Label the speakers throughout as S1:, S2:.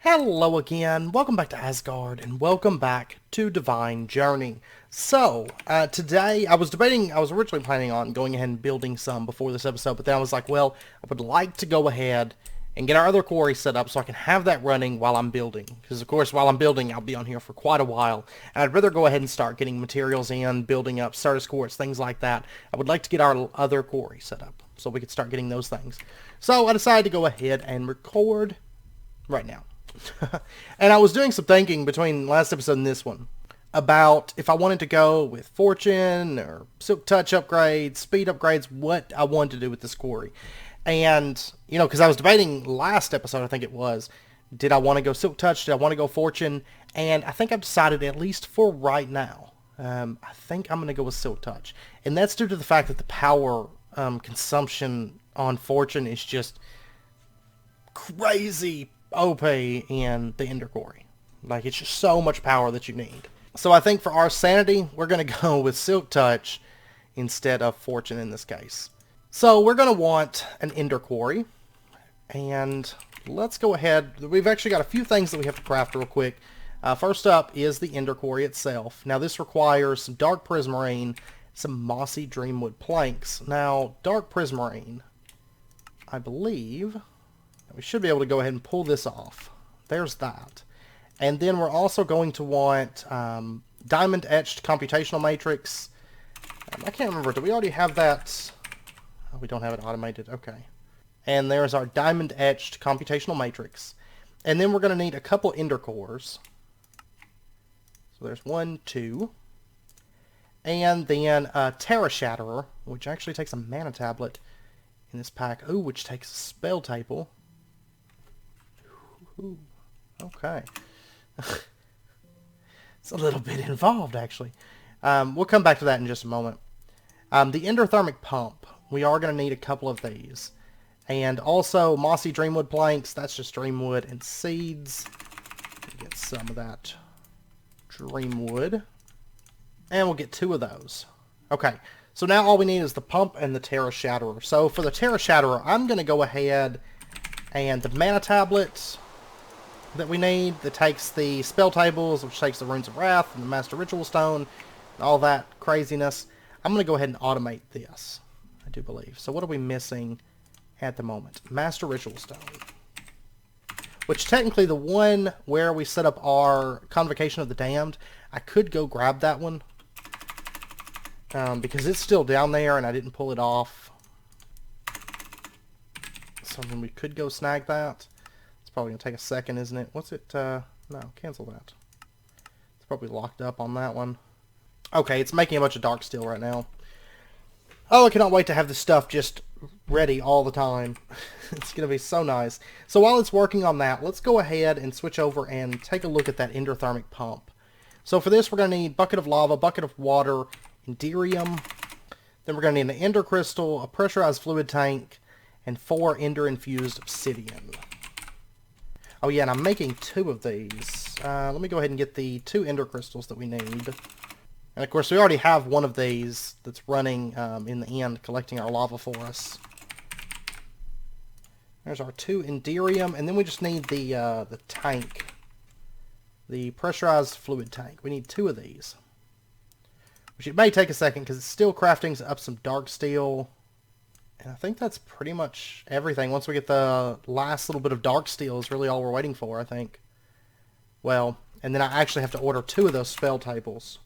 S1: Hello again, welcome back to Asgard, and welcome back to Divine Journey. So, today, I was originally planning on going ahead and building some before this episode, but then I was like, well, I would like to go ahead and get our other quarry set up so I can have that running while I'm building. Because, of course, while I'm building, I'll be on here for quite a while, and I'd rather go ahead and start getting materials in, building up certus quartz, things like that. I would like to get our other quarry set up so we could start getting those things. So, I decided to go ahead and record right now. And I was doing some thinking between last episode and this one about if I wanted to go with fortune or silk touch upgrades, speed upgrades, what I wanted to do with this quarry. And, because I was debating last episode, I think it was, did I want to go silk touch? Did I want to go fortune? And I think I've decided, at least for right now, I think I'm going to go with silk touch. And that's due to the fact that the power consumption on fortune is just crazy OP in the Ender Quarry. Like, it's just so much power that you need. So I think for our sanity, we're going to go with Silk Touch instead of Fortune in this case. So we're going to want an Ender Quarry. And let's go ahead. We've actually got a few things that we have to craft real quick. First up is the Ender Quarry itself. Now this requires some dark prismarine, some mossy dreamwood planks. Now, dark prismarine, I believe we should be able to go ahead and pull this off. There's that. And then we're also going to want diamond etched computational matrix. I can't remember. Do we already have that? Oh, we don't have it automated. Okay. And there's our diamond etched computational matrix. And then we're going to need a couple ender cores. So there's 1, 2. And then a Terra Shatterer, which actually takes a mana tablet in this pack. Ooh, which takes a spell table. Ooh, okay. It's a little bit involved, actually. We'll come back to that in just a moment. The Endothermic Pump. We are going to need a couple of these. And also, mossy dreamwood planks. That's just dreamwood and seeds. Get some of that dreamwood. And we'll get 2 of those. Okay. So now all we need is the pump and the Terra Shatterer. So for the Terra Shatterer, I'm going to go ahead and the mana tablets that we need that takes the spell tables, which takes the runes of wrath and the master ritual stone and all that craziness. I'm going to go ahead and automate this, I do believe. So what are we missing at the moment? Master ritual stone, which technically the one where we set up our convocation of the damned, I could go grab that one because it's still down there and I didn't pull it off. So then we could go snag that. Probably going to take a second, isn't it? What's it? No, cancel that. It's probably locked up on that one. Okay, it's making a bunch of dark steel right now. Oh, I cannot wait to have this stuff just ready all the time. It's going to be so nice. So while it's working on that, let's go ahead and switch over and take a look at that endothermic pump. So for this, we're going to need bucket of lava, bucket of water, enderium. Then we're going to need an ender crystal, a pressurized fluid tank, and 4 ender-infused obsidian. Oh yeah, and I'm making 2 of these. Let me go ahead and get the 2 ender crystals that we need. And of course, we already have one of these that's running in the end, collecting our lava for us. There's our 2 enderium, and then we just need the tank. The pressurized fluid tank. We need 2 of these. Which it may take a second, because it's still crafting up some dark steel. And I think that's pretty much everything. Once we get the last little bit of dark steel is really all we're waiting for, I think. Well, and then I actually have to order 2 of those spell tables.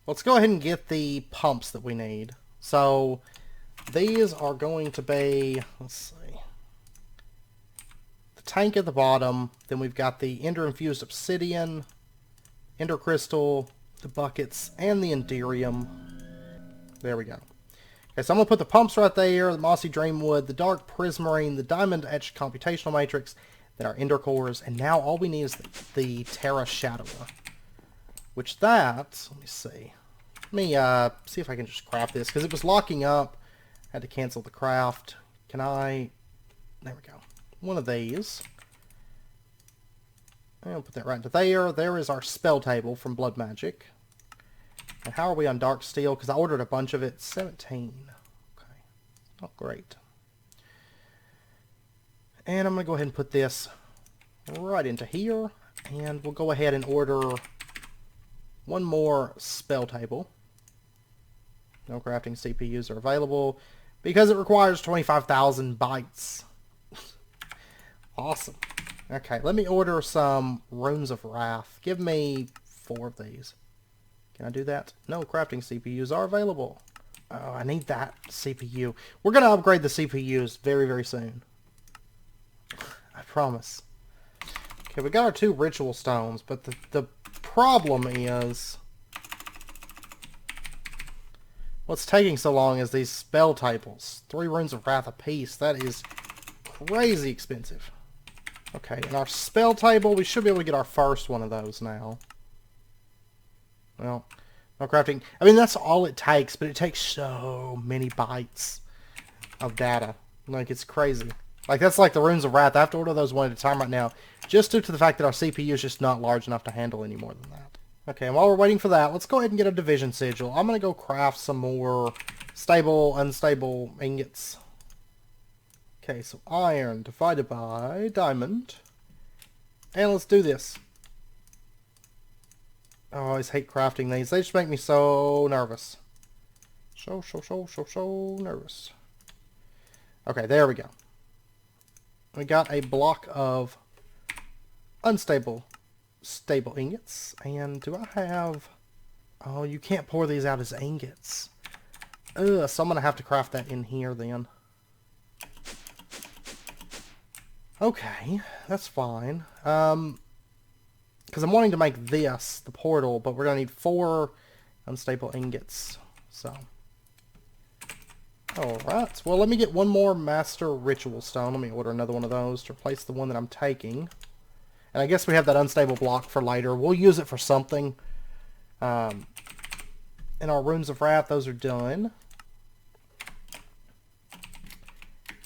S1: Let's go ahead and get the pumps that we need. So, these are going to be, let's see, the tank at the bottom. Then we've got the ender-infused obsidian, ender crystal, the buckets, and the enderium. There we go. Okay, so I'm going to put the pumps right there, the mossy dreamwood, the dark prismarine, the diamond etched computational matrix, then our ender cores, and now all we need is the Terra Shatterer. Which that, let me see. Let me see if I can just craft this, because it was locking up. I had to cancel the craft. Can I? There we go. One of these. I'll put that right into there. There is our spell table from Blood Magic. And how are we on dark steel? Because I ordered a bunch of it. 17. Okay. Not great. And I'm going to go ahead and put this right into here. And we'll go ahead and order one more spell table. No crafting CPUs are available because it requires 25,000 bytes. Awesome. Okay, let me order some Runes of Wrath. Give me 4 of these. Can I do that? No, crafting CPUs are available. Oh, I need that CPU. We're going to upgrade the CPUs very, very soon. I promise. Okay, we got our 2 ritual stones, but the problem is... what's taking so long is these spell tables. 3 Runes of Wrath apiece. That is crazy expensive. Okay, and our spell table, we should be able to get our first one of those now. Well, no crafting. I mean, that's all it takes, but it takes so many bytes of data. Like, it's crazy. Like, that's like the Runes of Wrath. I have to order those one at a time right now, just due to the fact that our CPU is just not large enough to handle any more than that. Okay, and while we're waiting for that, let's go ahead and get a division sigil. I'm going to go craft some more stable, unstable ingots. Okay, so iron divided by diamond. And let's do this. Oh, I always hate crafting these. They just make me so nervous. So nervous. Okay, there we go. We got a block of unstable stable ingots. And do I have... oh, you can't pour these out as ingots. Ugh, so I'm going to have to craft that in here then. Okay, that's fine. Because I'm wanting to make this, the portal, but we're going to need 4 unstable ingots. So, alright. Well, let me get one more master ritual stone. Let me order another one of those to replace the one that I'm taking. And I guess we have that unstable block for later. We'll use it for something. And our Runes of Wrath, those are done.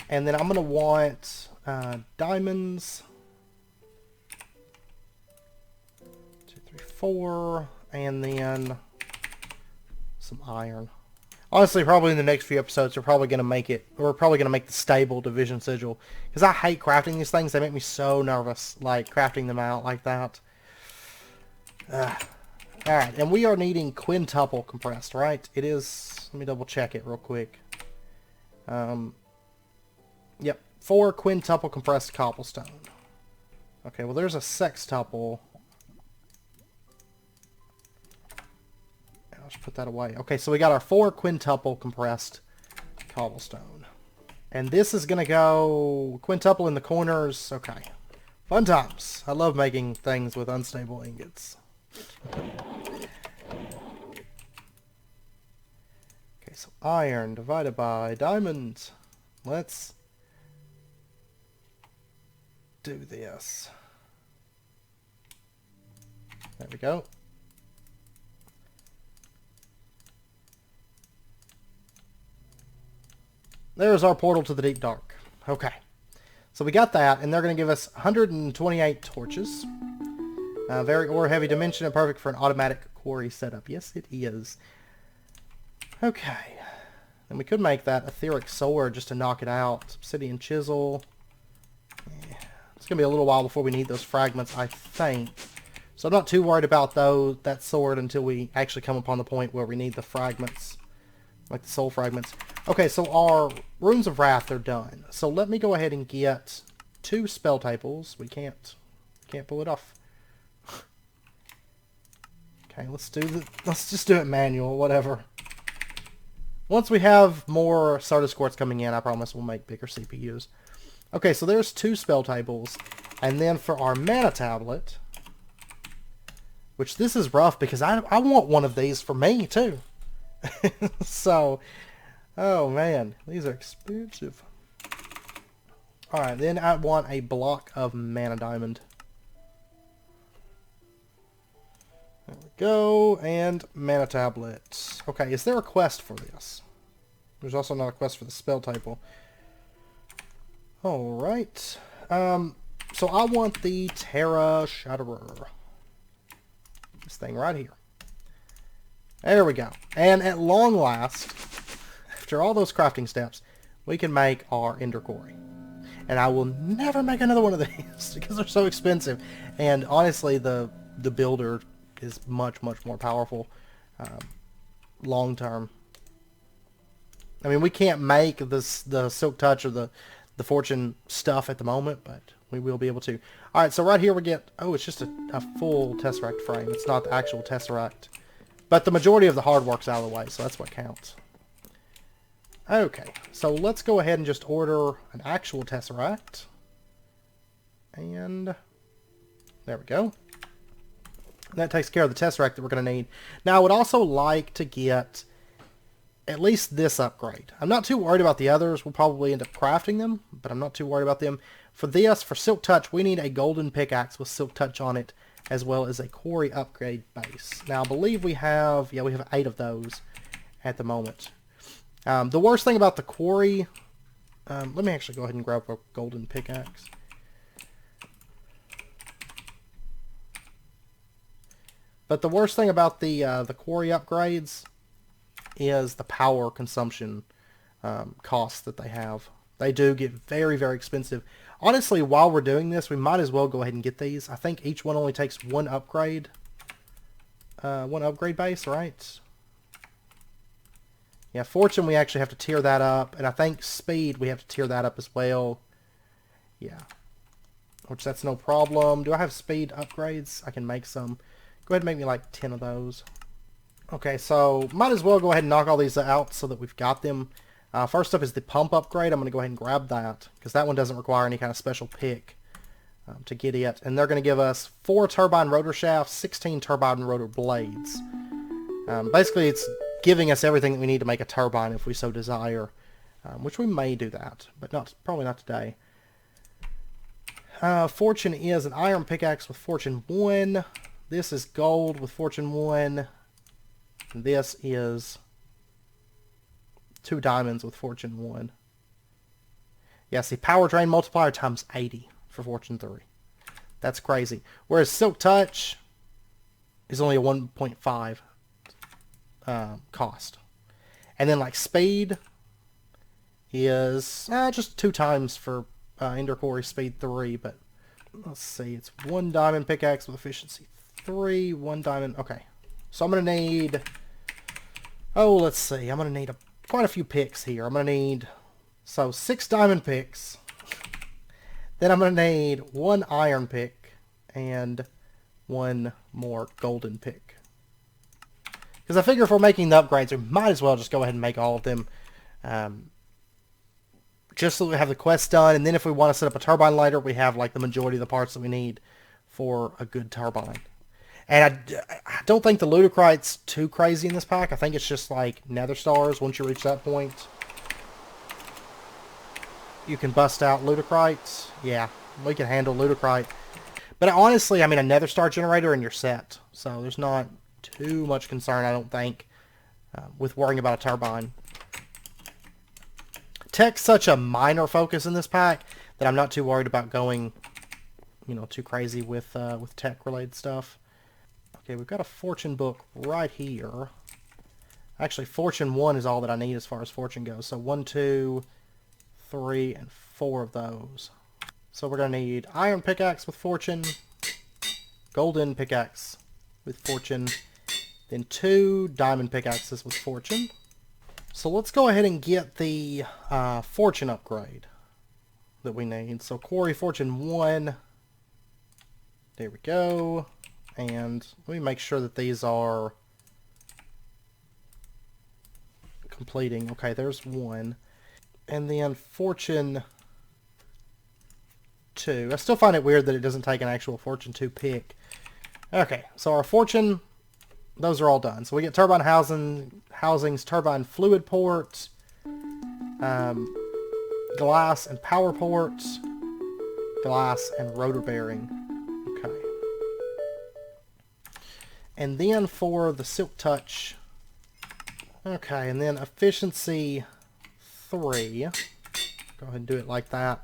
S1: And then I'm going to want... diamonds. 2, 3, 4, and then some iron. Honestly, probably in the next few episodes, we're probably going to make the stable division sigil, because I hate crafting these things. They make me so nervous, like crafting them out like that. Alright, and we are needing quintuple compressed, right? It is. Let me double check it real quick. Yep. 4 quintuple compressed cobblestone. Okay, well there's a sextuple. I'll just put that away. Okay, so we got our 4 quintuple compressed cobblestone. And this is going to go quintuple in the corners. Okay. Fun times. I love making things with unstable ingots. Okay, so iron divided by diamond. Let's do this. There we go. There's our portal to the deep dark. Okay. So we got that, and they're going to give us 128 torches. Very ore-heavy dimension and perfect for an automatic quarry setup. Yes, it is. Okay. And we could make that etheric sword just to knock it out. Obsidian chisel. Yeah. It's going to be a little while before we need those fragments, I think. So I'm not too worried about that sword until we actually come upon the point where we need the fragments. Like the soul fragments. Okay, so our Runes of Wrath are done. So let me go ahead and get 2 spell tables. We can't pull it off. Okay, let's just do it manual, whatever. Once we have more certus quartz coming in, I promise we'll make bigger CPUs. Okay, so there's 2 spell tables. And then for our mana tablet, which this is rough because I want one of these for me too. So, oh man, these are expensive. Alright, then I want a block of mana diamond. There we go, and mana tablet. Okay, is there a quest for this? There's also not a quest for the spell table. Alright. So I want the Terra Shatterer. This thing right here. There we go. And at long last, after all those crafting steps, we can make our Ender Quarry. and I will never make another one of these because they're so expensive. And honestly, the builder is much more powerful long term. I mean, we can't make the Silk Touch or the Fortune stuff at the moment, but we will be able to. All right, so right here we get, oh, it's just a full Tesseract frame. It's not the actual Tesseract. But the majority of the hard work's out of the way, so that's what counts. Okay, so let's go ahead and just order an actual Tesseract. And there we go. And that takes care of the Tesseract that we're going to need. Now, I would also like to get at least this upgrade. I'm not too worried about the others. We'll probably end up crafting them, but I'm not too worried about them. For this, for Silk Touch, we need a golden pickaxe with Silk Touch on it, as well as a Quarry upgrade base. Now, I believe we have 8 of those at the moment. The worst thing about the Quarry, let me actually go ahead and grab a golden pickaxe. But the worst thing about the Quarry upgrades is the power consumption costs that they have. They do get very expensive. Honestly, while we're doing this, we might as well go ahead and get these. I think each one only takes one upgrade base, right? Yeah, Fortune, we actually have to tier that up. And I think Speed, we have to tier that up as well. Yeah. Which, that's no problem. Do I have Speed upgrades? I can make some. Go ahead and make me like 10 of those. Okay, so might as well go ahead and knock all these out so that we've got them. First up is the pump upgrade. I'm going to go ahead and grab that because that one doesn't require any kind of special pick to get it. And they're going to give us 4 turbine rotor shafts, 16 turbine rotor blades. Basically, it's giving us everything that we need to make a turbine if we so desire, which we may do that, but probably not today. Fortune is an iron pickaxe with Fortune 1. This is gold with Fortune 1. And this is 2 diamonds with Fortune 1. Yeah, see, power drain multiplier times 80 for Fortune 3. That's crazy. Whereas Silk Touch is only a 1.5 cost. And then, like, Speed is just 2 times for Ender Quarry Speed 3. But let's see, it's 1 diamond pickaxe with efficiency 3, 1 diamond. Okay, so I'm going to need... Oh, let's see. I'm going to need quite a few picks here. I'm going to need, 6 diamond picks. Then I'm going to need 1 iron pick and 1 more golden pick. Because I figure if we're making the upgrades, we might as well just go ahead and make all of them. Just so we have the quest done. And then if we want to set up a turbine later, we have like the majority of the parts that we need for a good turbine. And I don't think the Ludocrite's too crazy in this pack. I think it's just like nether stars. Once you reach that point, you can bust out Ludocrites. Yeah, we can handle Ludocrite. But honestly, I mean, a nether star generator and you're set. So there's not too much concern, I don't think, with worrying about a turbine. Tech's such a minor focus in this pack that I'm not too worried about going, too crazy with tech-related stuff. Okay, we've got a Fortune book right here. Actually, Fortune 1 is all that I need as far as Fortune goes. So 1, 2, 3, and 4 of those. So we're going to need iron pickaxe with Fortune, golden pickaxe with Fortune, then 2 diamond pickaxes with Fortune. So let's go ahead and get the Fortune upgrade that we need. So Quarry Fortune 1. There we go. And let me make sure that these are completing. Okay, there's 1. And then Fortune 2. I still find it weird that it doesn't take an actual Fortune 2 pick. Okay, so our Fortune, those are all done. So we get turbine housings, turbine fluid ports, glass and power ports, glass and rotor bearing. Okay. And then for the Silk Touch, okay, and then efficiency 3. Go ahead and do it like that.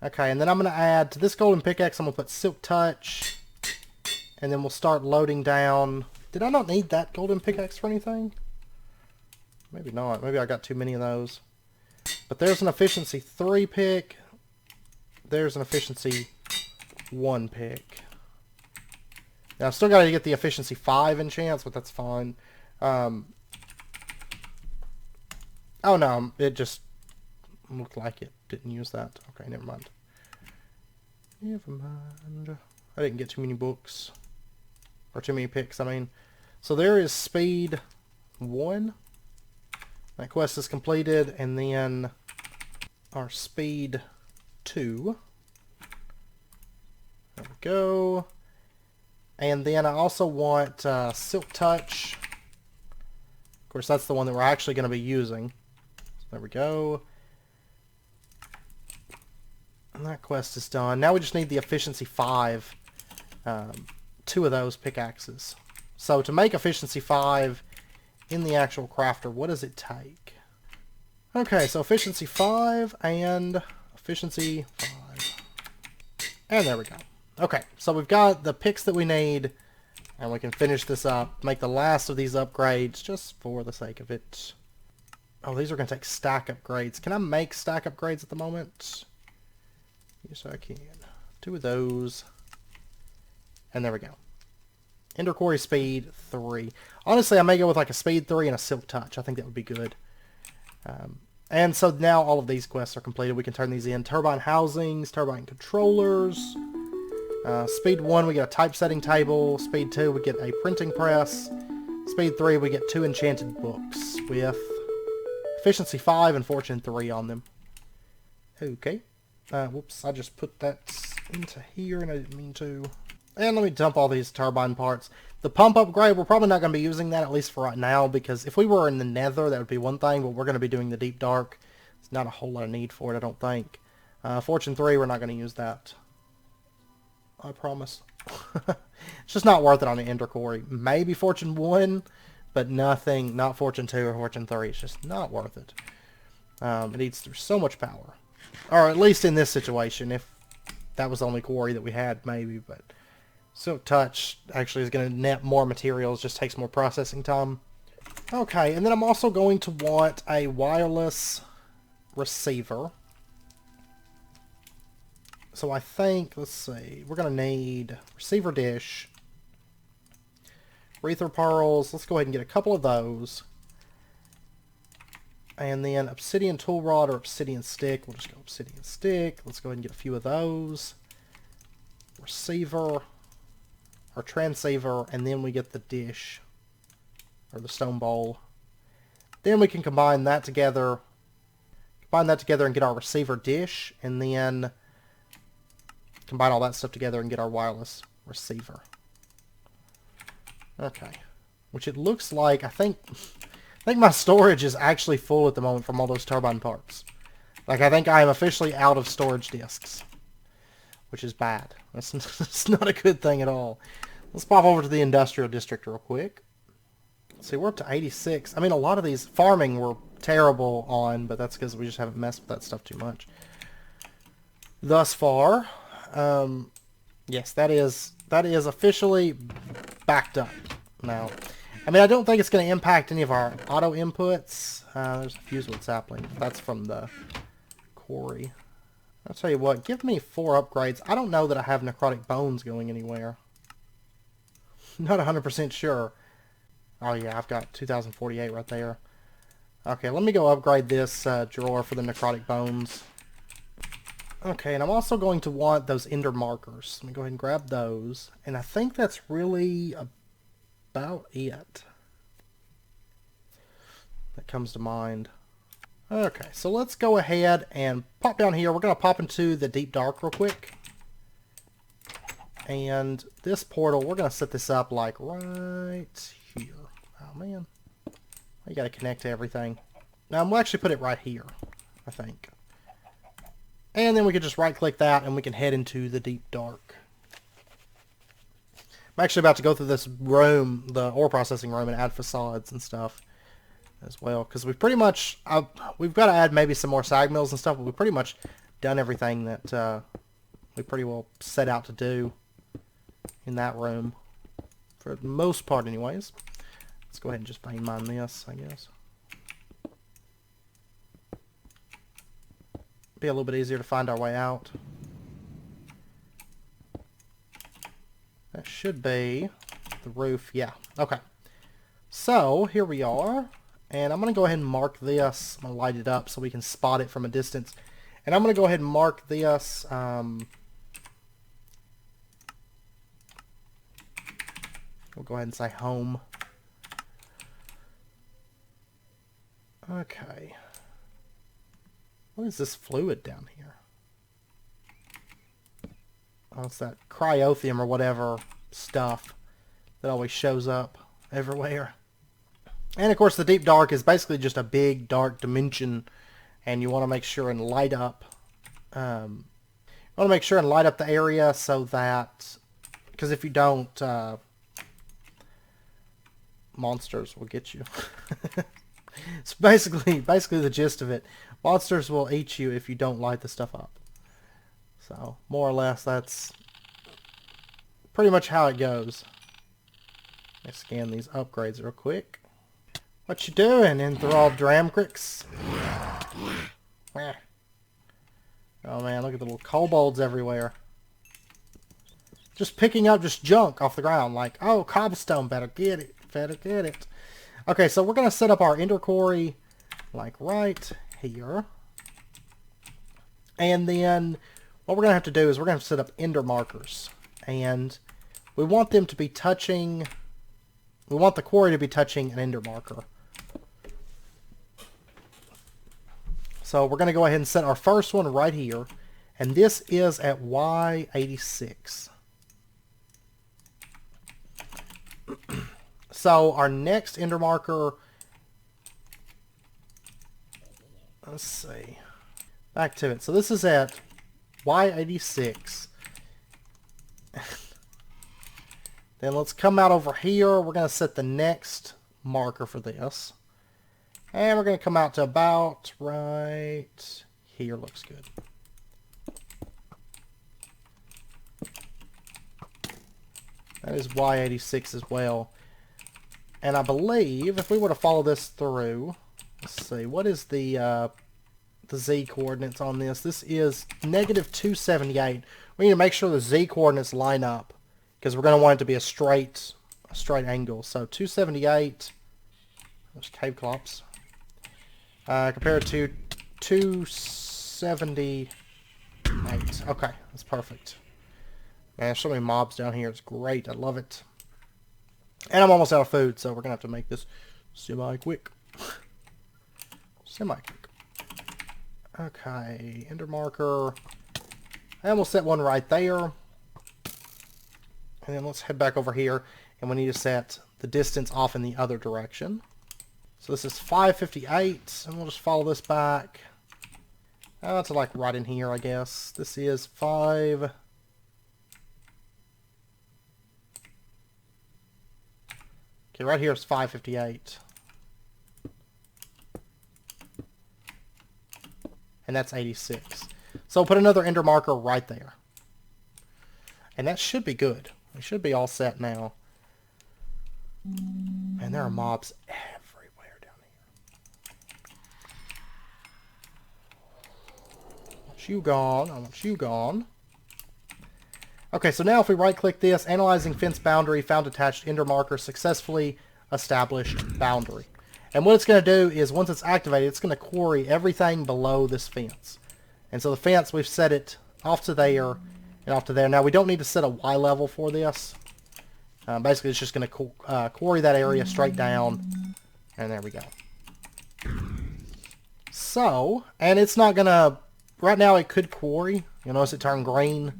S1: Okay, and then I'm going to add to this golden pickaxe, I'm going to put Silk Touch, and then we'll start loading down. Did I not need that golden pickaxe for anything? Maybe not. Maybe I got too many of those. But there's an efficiency 3 pick. There's an efficiency 1 pick. Now, I've still got to get the efficiency 5 enchants, but that's fine. Oh no, it just looked like it didn't use that. Okay, never mind. Never mind. I didn't get too many books. Or too many picks, I mean. So there is speed 1. That quest is completed, and then our speed 2. There we go. And then I also want Silk Touch. Of course, that's the one that we're actually going to be using. So there we go. And that quest is done. Now we just need the efficiency 5. 2 of those pickaxes. So to make efficiency 5 in the actual crafter, what does it take? Okay, so efficiency 5 and efficiency 5. And there we go. Okay, so we've got the picks that we need, and we can finish this up, make the last of these upgrades just for the sake of it. Oh, these are going to take stack upgrades. Can I make stack upgrades at the moment? Yes, I can. 2 of those. And there we go. Ender Quarry speed 3. Honestly, I may go with like a speed 3 and a Silk Touch. I think that would be good. And so now all of these quests are completed. We can turn these in. Turbine housings, turbine controllers. Speed 1, we get a typesetting table. Speed 2, we get a printing press. Speed 3, we get 2 enchanted books with efficiency 5 and fortune 3 on them. Okay. Whoops, I just put that into here and I didn't mean to. And let me dump all these turbine parts. The pump upgrade, we're probably not going to be using that, at least for right now, because if we were in the nether, that would be one thing, but we're going to be doing the deep dark. There's not a whole lot of need for it, I don't think. Fortune 3, we're not going to use that. I promise. It's just not worth it on the Ender Quarry. Maybe Fortune 1, but nothing, not Fortune 2 or Fortune 3. It's just not worth it. It eats so much power. Or at least in this situation, if that was the only quarry that we had, maybe, but Silk Touch actually is going to net more materials, just takes more processing time. Okay, and then I'm also going to want a wireless receiver. So I think, let's see, we're going to need receiver dish, Aether pearls. Let's go ahead and get a couple of those. And then obsidian tool rod or obsidian stick. We'll just go obsidian stick. Let's go ahead and get a few of those. Receiver or transceiver, and then we get the dish or the stone bowl. Then we can combine that together. And get our receiver dish, and then combine all that stuff together and get our wireless receiver. Okay. Which it looks like, I think my storage is actually full at the moment from all those turbine parts. Like, I think I am officially out of storage disks. Which is bad. That's not a good thing at all. Let's pop over to the industrial district real quick. Let's see, we're up to 86. I mean, a lot of these farming were terrible on, but that's because we just haven't messed with that stuff too much thus far. Yes, that is officially backed up now. I mean, I don't think it's going to impact any of our auto inputs. There's a fusewood sapling. That's from the quarry. I'll tell you what, give me 4 upgrades. I don't know that I have necrotic bones going anywhere. Not 100% sure. Oh yeah, I've got 2048 right there. Okay, let me go upgrade this drawer for the necrotic bones. Okay, and I'm also going to want those ender markers. Let me go ahead and grab those. And I think that's really about it that comes to mind. Okay, so let's go ahead and pop down here. We're going to pop into the deep dark real quick. And this portal, we're going to set this up like right here. Oh man, you got to connect to everything. Now we'll actually put it right here, I think. And then we can just right click that and we can head into the deep dark. I'm actually about to go through this room, the ore processing room, and add facades and stuff as well. Because we've pretty much, we've got to add maybe some more sag mills and stuff, but we've pretty much done everything that we pretty well set out to do in that room. For the most part anyways. Let's go ahead and just vein mine this, I guess. Be a little bit easier to find our way out. That should be the roof. Yeah. Okay. So, here we are. And I'm going to go ahead and mark this. I'm going to light it up so we can spot it from a distance. And I'm going to go ahead and mark this. We'll go ahead and say home. Okay. What is this fluid down here? Oh, it's that cryothium or whatever stuff that always shows up everywhere. And of course the deep dark is basically just a big dark dimension, and you want to make sure and light up the area so that, because if you don't, monsters will get you. It's basically the gist of it. Monsters will eat you if you don't light the stuff up. So, more or less, that's pretty much how it goes. Let's scan these upgrades real quick. What you doing, enthralled Dramcrix? Oh man, look at the little kobolds everywhere. Just picking up just junk off the ground, like, oh, cobblestone, better get it, better get it. Okay, so we're going to set up our ender quarry, like right here. And then what we're going to have to do is we're going to have to set up ender markers. And we want them to be touching, we want the quarry to be touching an ender marker. So we're going to go ahead and set our first one right here. And this is at Y86. So our next ender marker, let's see, back to it. So this is at Y86. Then let's come out over here. We're going to set the next marker for this. And we're going to come out to about right here. Looks good. That is Y86 as well. And I believe if we were to follow this through, let's see, what is the Z coordinates on this? This is -278. We need to make sure the Z coordinates line up because we're going to want it to be a straight angle. So 278, there's cave clops, compared to 278. Okay, that's perfect. Man, there's so many mobs down here. It's great. I love it. And I'm almost out of food, so we're going to have to make this semi-quick. Semi-quick. Okay, ender marker. And we'll set one right there. And then let's head back over here. And we need to set the distance off in the other direction. So this is 558. And we'll just follow this back. To like right in here, I guess. This is 5... Okay, right here is 558. And that's 86. So we'll put another ender marker right there. And that should be good. We should be all set now. And there are mobs everywhere down here. I want you gone. I want you gone. Okay, so now if we right-click this, analyzing fence boundary, found attached ender marker, successfully established boundary. And what it's going to do is, once it's activated, it's going to quarry everything below this fence. And so the fence, we've set it off to there and off to there. Now, we don't need to set a Y level for this. Basically, it's just going to quarry that area straight down. And there we go. So, and it's not going to... Right now, it could quarry. You'll notice it turned green.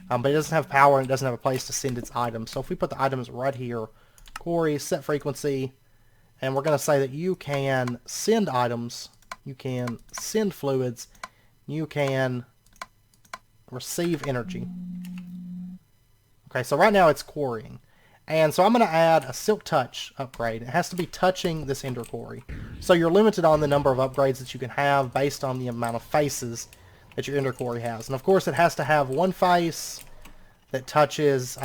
S1: But it doesn't have power and it doesn't have a place to send its items. So if we put the items right here, quarry, set frequency, and we're going to say that you can send items, you can send fluids, you can receive energy. Okay, so right now it's quarrying. And so I'm going to add a silk touch upgrade. It has to be touching this ender quarry. So you're limited on the number of upgrades that you can have based on the amount of faces that your ender quarry has. And of course it has to have one face that touches,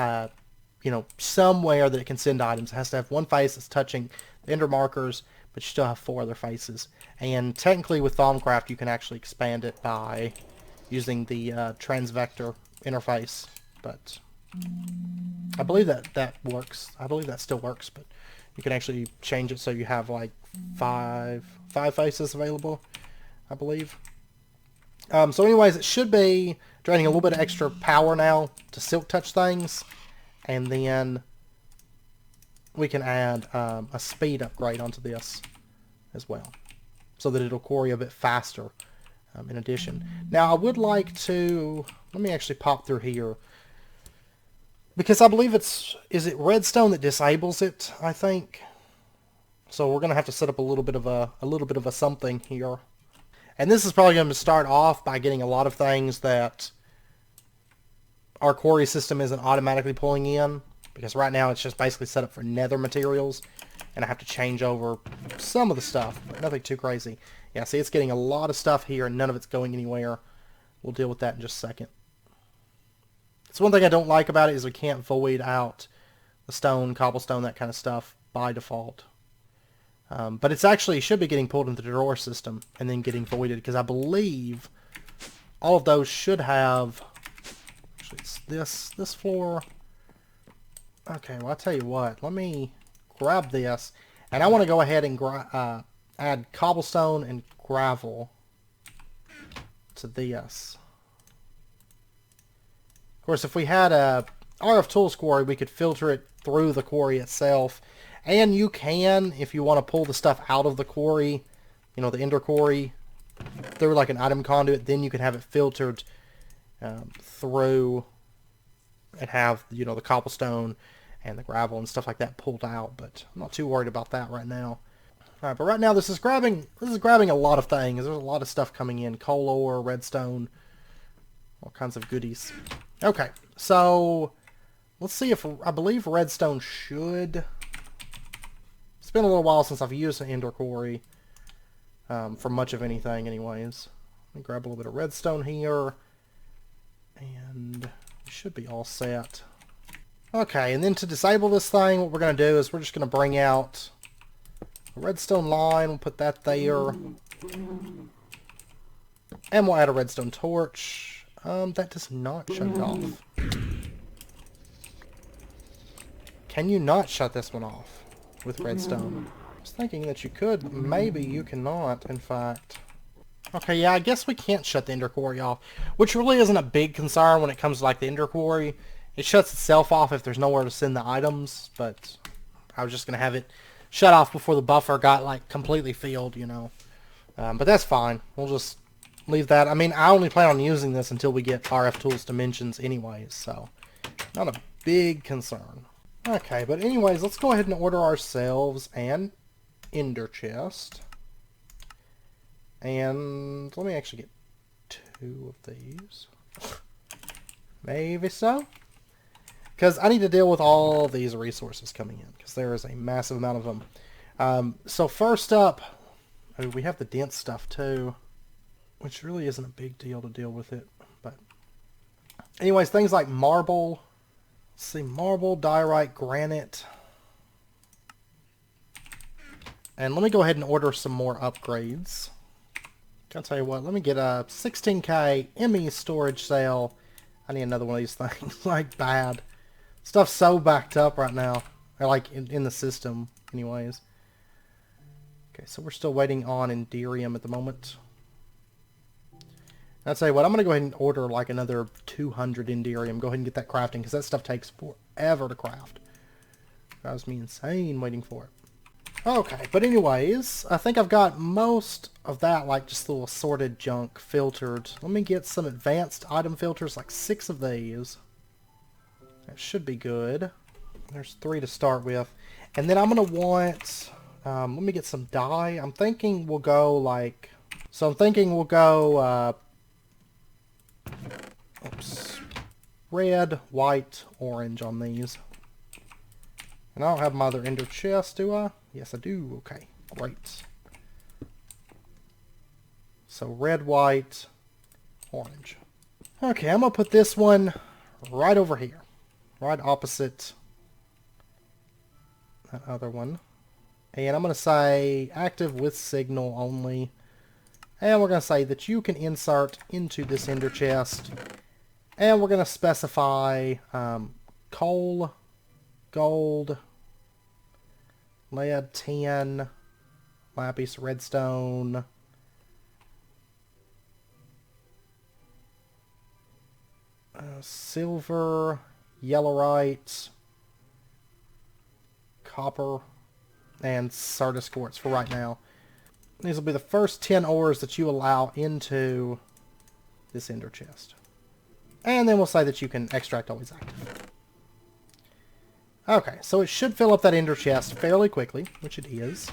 S1: somewhere that it can send items. It has to have one face that's touching the ender markers, but you still have 4 other faces. And technically with thaumcraft you can actually expand it by using the transvector interface. But I believe that works. I believe that still works, but you can actually change it so you have like five faces available, I believe. So anyways, it should be draining a little bit of extra power now to silk touch things, and then we can add a speed upgrade onto this as well, so that it'll quarry a bit faster in addition. Now I would like to, let me actually pop through here, because I believe is it redstone that disables it, I think. So we're going to have to set up a little bit of a something here. And this is probably going to start off by getting a lot of things that our quarry system isn't automatically pulling in, because right now it's just basically set up for nether materials, and I have to change over some of the stuff, but nothing too crazy. Yeah, see, it's getting a lot of stuff here, and none of it's going anywhere. We'll deal with that in just a second. So one thing I don't like about it is we can't void out the stone, cobblestone, that kind of stuff by default. But it's actually should be getting pulled into the drawer system and then getting voided, because I believe all of those should have, actually it's this floor. Okay, well, I'll tell you what, let me grab this, and I want to go ahead and add cobblestone and gravel to this. Of course, if we had a RF Tools quarry, we could filter it through the quarry itself. And you can, if you want to pull the stuff out of the quarry, you know, the ender quarry, through like an item conduit, then you can have it filtered through and have, you know, the cobblestone and the gravel and stuff like that pulled out. But I'm not too worried about that right now. All right, but right now this is grabbing a lot of things. There's a lot of stuff coming in: coal ore, redstone, all kinds of goodies. Okay, so let's see if, I believe redstone should, it's been a little while since I've used an ender quarry for much of anything anyways. Let me grab a little bit of redstone here, and we should be all set. Okay, and then to disable this thing, what we're going to do is we're just going to bring out a redstone line. We'll put that there, and we'll add a redstone torch. That does not shut it off. Can you not shut this one off with redstone? I was thinking that you could, but maybe you cannot, in fact. Okay, yeah, I guess we can't shut the ender quarry off, which really isn't a big concern when it comes to like the ender quarry. It shuts itself off if there's nowhere to send the items, but I was just going to have it shut off before the buffer got like completely filled, you know. But that's fine. We'll just leave that. I mean, I only plan on using this until we get RF Tools dimensions anyways, so not a big concern. Okay, but anyways, let's go ahead and order ourselves an ender chest. And let me actually get 2 of these. Maybe so. Because I need to deal with all these resources coming in, because there is a massive amount of them. So first up, oh, we have the dense stuff too, which really isn't a big deal to deal with it. But anyways, things like marble. Let's see, marble, diorite, granite. And let me go ahead and order some more upgrades. I'll tell you what, let me get a 16K ME storage cell. I need another one of these things, like bad. Stuff's so backed up right now. Or like in the system, anyways. Okay, so we're still waiting on Enderium at the moment. I'll tell you what, I'm going to go ahead and order like another 200 Enderium. Go ahead and get that crafting, because that stuff takes forever to craft. Drives me insane waiting for it. Okay, but anyways, I think I've got most of that, like just little assorted junk filtered. Let me get some advanced item filters, like 6 of these. That should be good. There's 3 to start with. And then I'm going to want, let me get some dye. I'm thinking we'll go like, so I'm thinking we'll go, oops, red, white, orange on these. And I don't have my other ender chest, do I? Yes, I do. Okay, great. So red, white, orange. Okay, I'm going to put this one right over here. Right opposite that other one. And I'm going to say active with signal only. And we're going to say that you can insert into this ender chest. And we're going to specify coal, gold, lead, tin, lapis, redstone, silver, yellowite, copper, and certus quartz for right now. These will be the first 10 ores that you allow into this ender chest. And then we'll say that you can extract always active. Okay, so it should fill up that ender chest fairly quickly, which it is.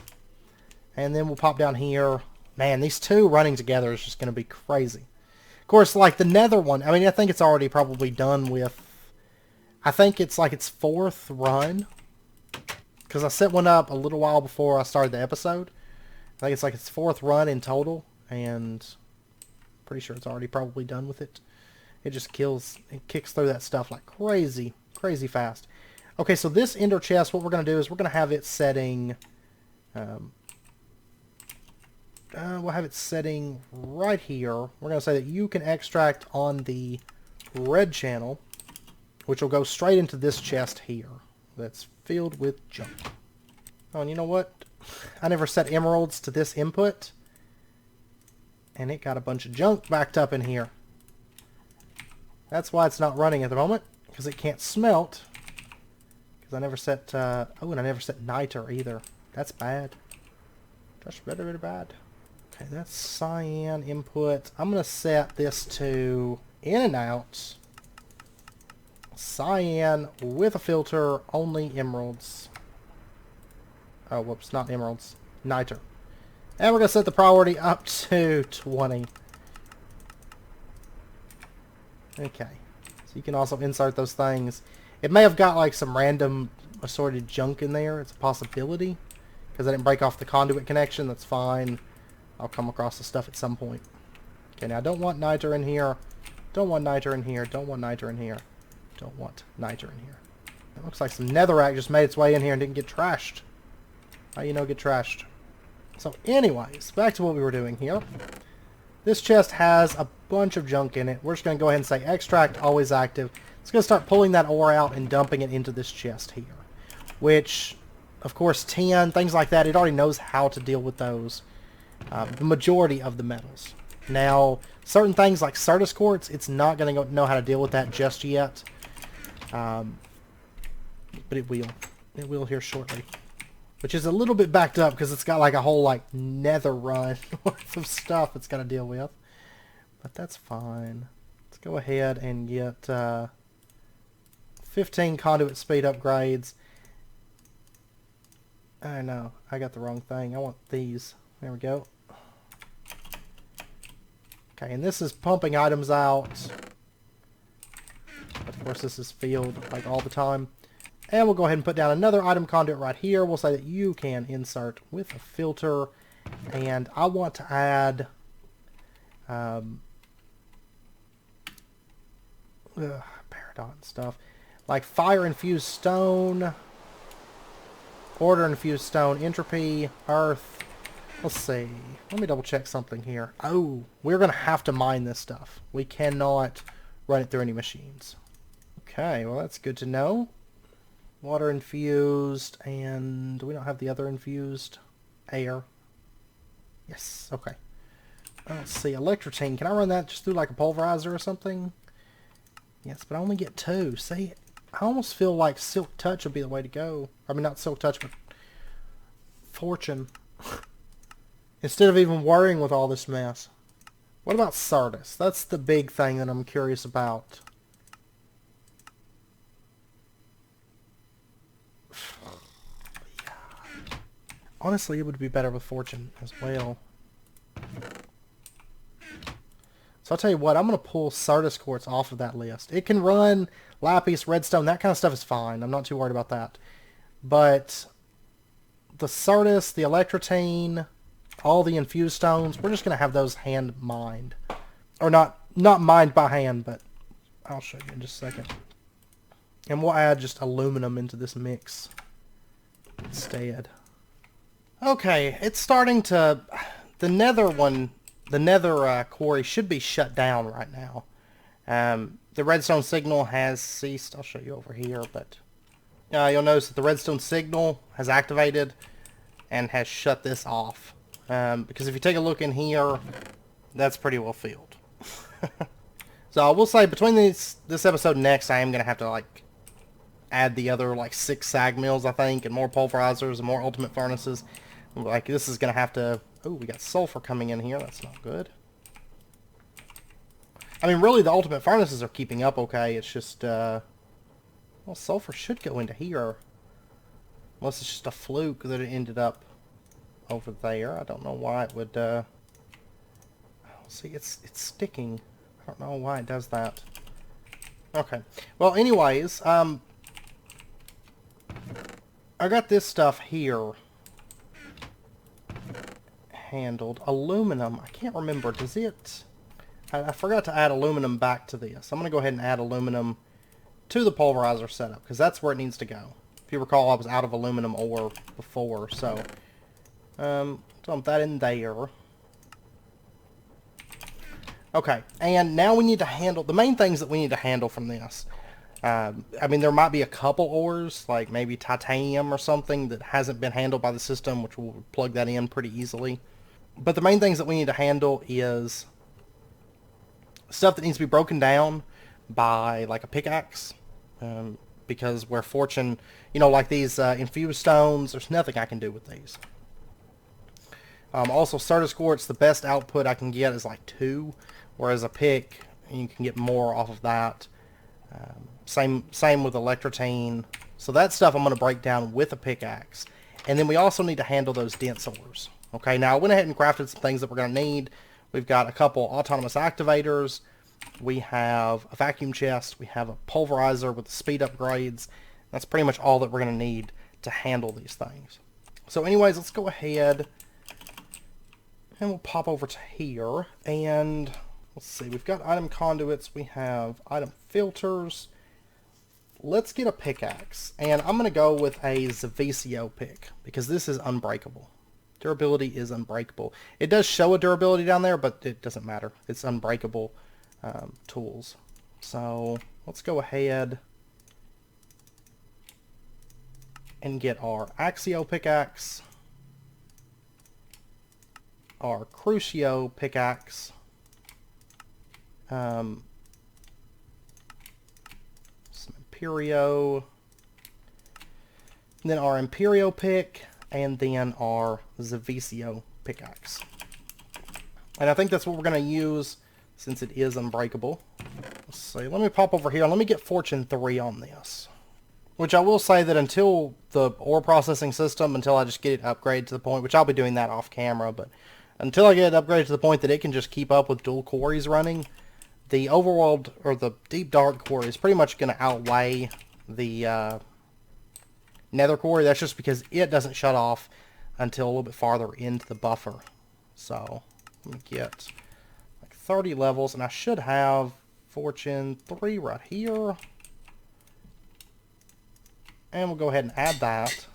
S1: And then we'll pop down here. Man, these two running together is just going to be crazy. Of course, like the nether one, I mean, I think it's already probably done with... I think it's like its 4th run. Because I set one up a little while before I started the episode. I think it's like its 4th run in total. And pretty sure it's already probably done with it. It just kicks through that stuff like crazy, crazy fast. Okay, so this ender chest, what we're going to do is we're going to have it setting... we'll have it setting right here. We're going to say that you can extract on the red channel, which will go straight into this chest here that's filled with junk. Oh, and you know what? I never set emeralds to this input, and it got a bunch of junk backed up in here. That's why it's not running at the moment, because it can't smelt. Because I never set, oh, and I never set niter either. That's bad. That's very, very bad. Okay, that's cyan input. I'm going to set this to in and out. Cyan with a filter, only emeralds. Oh, whoops, not emeralds. Niter. And we're going to set the priority up to 20. Okay. So you can also insert those things. It may have got like some random assorted junk in there. It's a possibility. Because I didn't break off the conduit connection. That's fine. I'll come across the stuff at some point. Okay, now I don't want niter in here. Don't want niter in here. Don't want niter in here. Don't want niter in here. It looks like some netherrack just made its way in here and didn't get trashed. How you know get trashed? So anyways, back to what we were doing here. This chest has a bunch of junk in it. We're just going to go ahead and say extract always active. It's going to start pulling that ore out and dumping it into this chest here. Which, of course, tin, things like that, it already knows how to deal with those. The majority of the metals. Now, certain things like certus quartz, it's not going to know how to deal with that just yet. But it will. It will here shortly. Which is a little bit backed up because it's got like a whole like nether run worth of stuff it's got to deal with. But that's fine. Let's go ahead and get 15 conduit speed upgrades. I know, I got the wrong thing. I want these. There we go. Okay, and this is pumping items out. Of course, this is filled like all the time. And we'll go ahead and put down another item conduit right here. We'll say that you can insert with a filter. And I want to add paradigm stuff. Like fire-infused stone, order-infused stone, entropy, earth. Let's see. Let me double check something here. Oh, we're going to have to mine this stuff. We cannot run it through any machines. Okay, well that's good to know. Water infused, and we don't have the other infused. Air. Yes, okay. Let's see, electrotine. Can I run that just through like a pulverizer or something? Yes, but I only get 2. See, I almost feel like Silk Touch would be the way to go. I mean, not Silk Touch, but Fortune. Instead of even worrying with all this mess. What about certus? That's the big thing that I'm curious about. Honestly, it would be better with Fortune as well. So I'll tell you what, I'm going to pull certus quartz off of that list. It can run lapis, redstone, that kind of stuff is fine. I'm not too worried about that. But the certus, the electrotine, all the infused stones, we're just going to have those hand mined. Or not mined by hand, but I'll show you in just a second. And we'll add just aluminum into this mix instead. Okay, it's starting to... The nether one, the nether quarry should be shut down right now. the redstone signal has ceased. I'll show you over here, but you'll notice that the redstone signal has activated and has shut this off. Because if you take a look in here, that's pretty well filled. So I will say, between this episode and next, I am going to have to, like, add the other, like, 6 sag mills, I think, and more pulverizers and more ultimate furnaces. Like, this is going to have to... Oh, we got sulfur coming in here. That's not good. I mean, really, the ultimate furnaces are keeping up okay. It's just, well, sulfur should go into here. Unless it's just a fluke that it ended up over there. I don't know why it would, see, it's sticking. I don't know why it does that. Okay. Well, anyways, I got this stuff here handled. Aluminum. I can't remember. Does it... I forgot to add aluminum back to this. I'm going to go ahead and add aluminum to the pulverizer setup, because that's where it needs to go. If you recall, I was out of aluminum ore before, so dump that in there. Okay, and now we need to handle the main things that we need to handle from this. I mean, there might be a couple ores, like maybe titanium or something that hasn't been handled by the system, which will plug that in pretty easily. But the main things that we need to handle is stuff that needs to be broken down by, like, a pickaxe. Because where fortune, you know, like these infused stones, there's nothing I can do with these. Also, certus quartz, the best output I can get is like 2, whereas a pick, you can get more off of that. Same with electrotine. So that stuff I'm going to break down with a pickaxe. And then we also need to handle those dense ores. Okay, now I went ahead and crafted some things that we're going to need. We've got a couple autonomous activators. We have a vacuum chest. We have a pulverizer with the speed upgrades. That's pretty much all that we're going to need to handle these things. So anyways, let's go ahead and we'll pop over to here. And let's see, we've got item conduits. We have item filters. Let's get a pickaxe. And I'm going to go with a Zavicio pick, because this is unbreakable. Durability is unbreakable. It does show a durability down there, but it doesn't matter. It's unbreakable tools. So let's go ahead and get our Axio pickaxe, our Crucio pickaxe, some Imperio, then our Imperio pick, and then our Zavicio pickaxe. And I think that's what we're going to use since it is unbreakable. Let's see, let me pop over here. Let me get Fortune 3 on this. Which I will say that until the ore processing system, until I just get it upgraded to the point, which I'll be doing that off camera, but until I get it upgraded to the point that it can just keep up with dual quarries running, the overworld, or the deep dark quarry, is pretty much going to outweigh the nether quarry. That's just because it doesn't shut off until a little bit farther into the buffer. So let me get like 30 levels, and I should have Fortune 3 right here. And we'll go ahead and add that.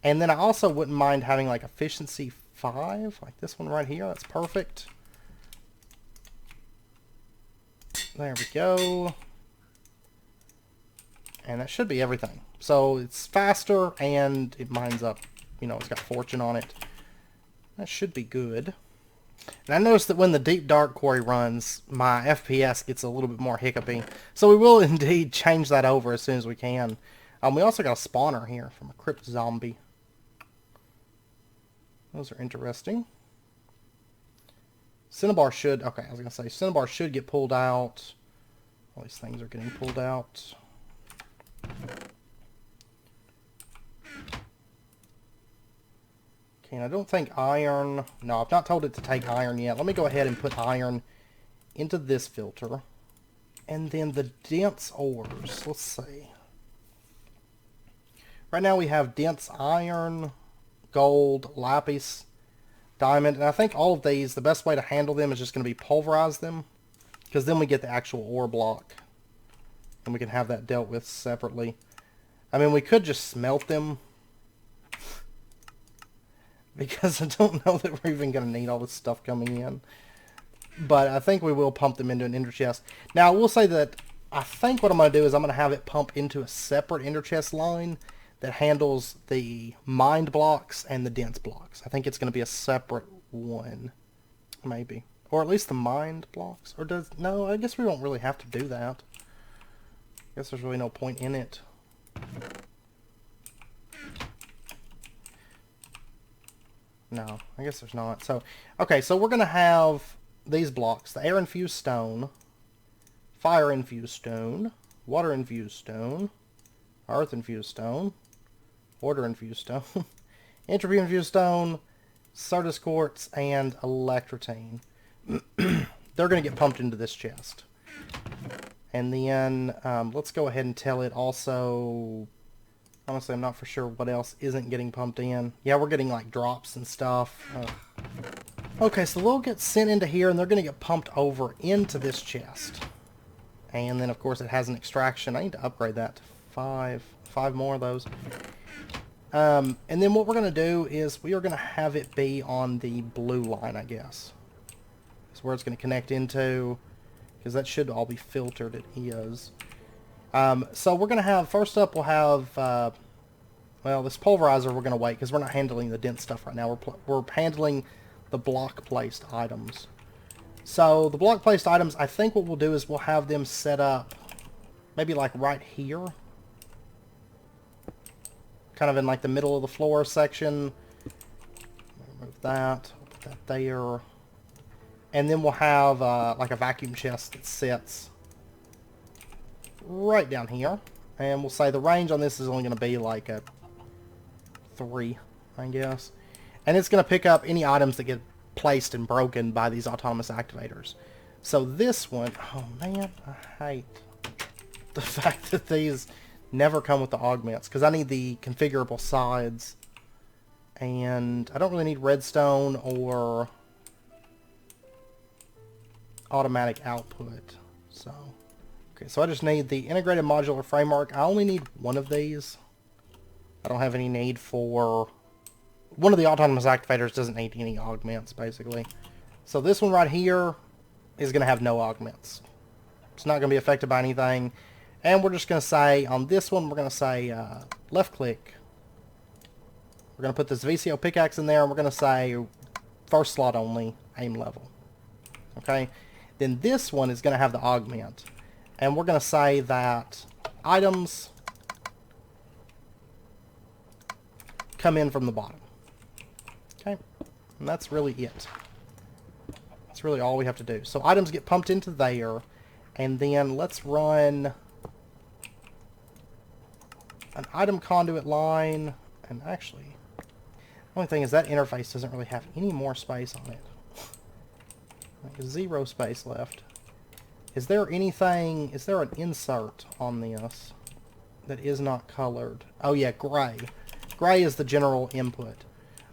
S1: And then I also wouldn't mind having like efficiency 5, like this one right here. That's perfect. There we go. And that should be everything. So it's faster and it mines up, you know, it's got fortune on it. That should be good. And I noticed that when the deep dark quarry runs, my FPS gets a little bit more hiccupy. So we will indeed change that over as soon as we can. We also got a spawner here from a crypt zombie. Those are interesting. Cinnabar should, okay, I was going to say, Cinnabar should get pulled out. All these things are getting pulled out. Okay, and I don't think iron, no, I've not told it to take iron yet. Let me go ahead and put iron into this filter. And then the dense ores, let's see. Right now we have dense iron, gold, lapis, diamond, and I think all of these, the best way to handle them is just going to be pulverize them, because then we get the actual ore block, and we can have that dealt with separately. I mean, we could just smelt them, because I don't know that we're even going to need all this stuff coming in. But I think we will pump them into an ender chest. Now, I will say that I think what I'm going to do is I'm going to have it pump into a separate ender chest line that handles the mined blocks and the dense blocks. I think it's going to be a separate one, maybe. Or at least the mined blocks. Or does... No, I guess we don't really have to do that. I guess there's really no point in it. No, I guess there's not. So, okay, so we're going to have these blocks. The air-infused stone, fire-infused stone, water-infused stone, earth-infused stone, water-infused stone, entropy-infused stone, certus quartz, and electrotine. They're going to get pumped into this chest. And then, let's go ahead and tell it also... Honestly, I'm not for sure what else isn't getting pumped in. Yeah, we're getting, like, drops and stuff. Okay, so they'll get sent into here, and they're going to get pumped over into this chest. And then, of course, it has an extraction. I need to upgrade that to 5 more of those. And then what we're going to do is we are going to have it be on the blue line, I guess. That's where it's going to connect into, because that should all be filtered. It is. So we're going to have, first up we'll have, well, this pulverizer we're going to wait because we're not handling the dense stuff right now. We're handling the block-placed items. So the block-placed items, I think what we'll do is we'll have them set up maybe like right here. Kind of in like the middle of the floor section. Remove that, put that there. And then we'll have like a vacuum chest that sits right down here, and we'll say the range on this is only going to be like a 3, I guess, and it's going to pick up any items that get placed and broken by these autonomous activators. So this one, oh man, I hate the fact that these never come with the augments, because I need the configurable sides, and I don't really need redstone or automatic output, so... Okay, so I just need the integrated modular framework. I only need one of these. I don't have any need for... One of the autonomous activators doesn't need any augments, basically. So this one right here is going to have no augments. It's not going to be affected by anything. And we're just going to say, on this one, we're going to say left click. We're going to put this VCO pickaxe in there, and we're going to say first slot only, aim level. Okay? Then this one is going to have the augment. And we're going to say that items come in from the bottom. Okay? And that's really it. That's really all we have to do. So items get pumped into there. And then let's run an item conduit line. And actually, the only thing is that interface doesn't really have any more space on it. Like 0 space left. Is there anything, is there an insert on this that is not colored? Oh yeah, gray. Gray is the general input.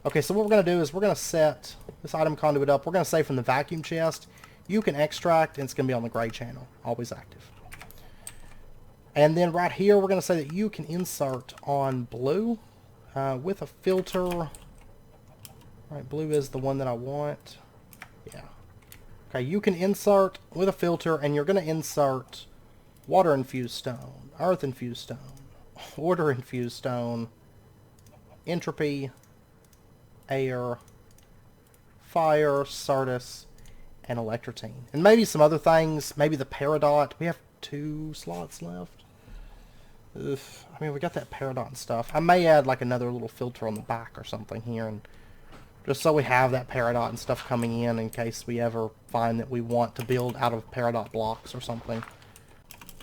S1: Okay, so what we're going to do is we're going to set this item conduit up. We're going to say from the vacuum chest, you can extract, and it's going to be on the gray channel, always active. And then right here, we're going to say that you can insert on blue with a filter. All right, blue is the one that I want. Yeah. Okay, you can insert with a filter, and you're going to insert water-infused stone, earth-infused stone, water-infused stone, entropy, air, fire, certus, and electrotine. And maybe some other things, maybe the peridot. We have 2 slots left. Ugh. I mean, we got that peridot and stuff. I may add like another little filter on the back or something here, and just so we have that peridot and stuff coming in case we ever find that we want to build out of peridot blocks or something.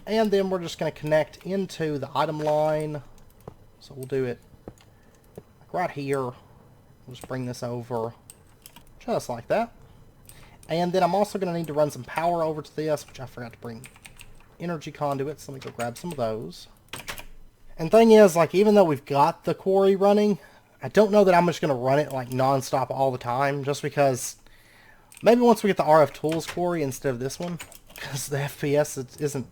S1: And then we're just going to connect into the item line. So we'll do it like right here. We'll just bring this over just like that. And then I'm also going to need to run some power over to this, which I forgot to bring energy conduits. Let me go grab some of those. And thing is, like, even though we've got the quarry running, I don't know that I'm just going to run it like non-stop all the time, just because maybe once we get the RF Tools quarry instead of this one, because the FPS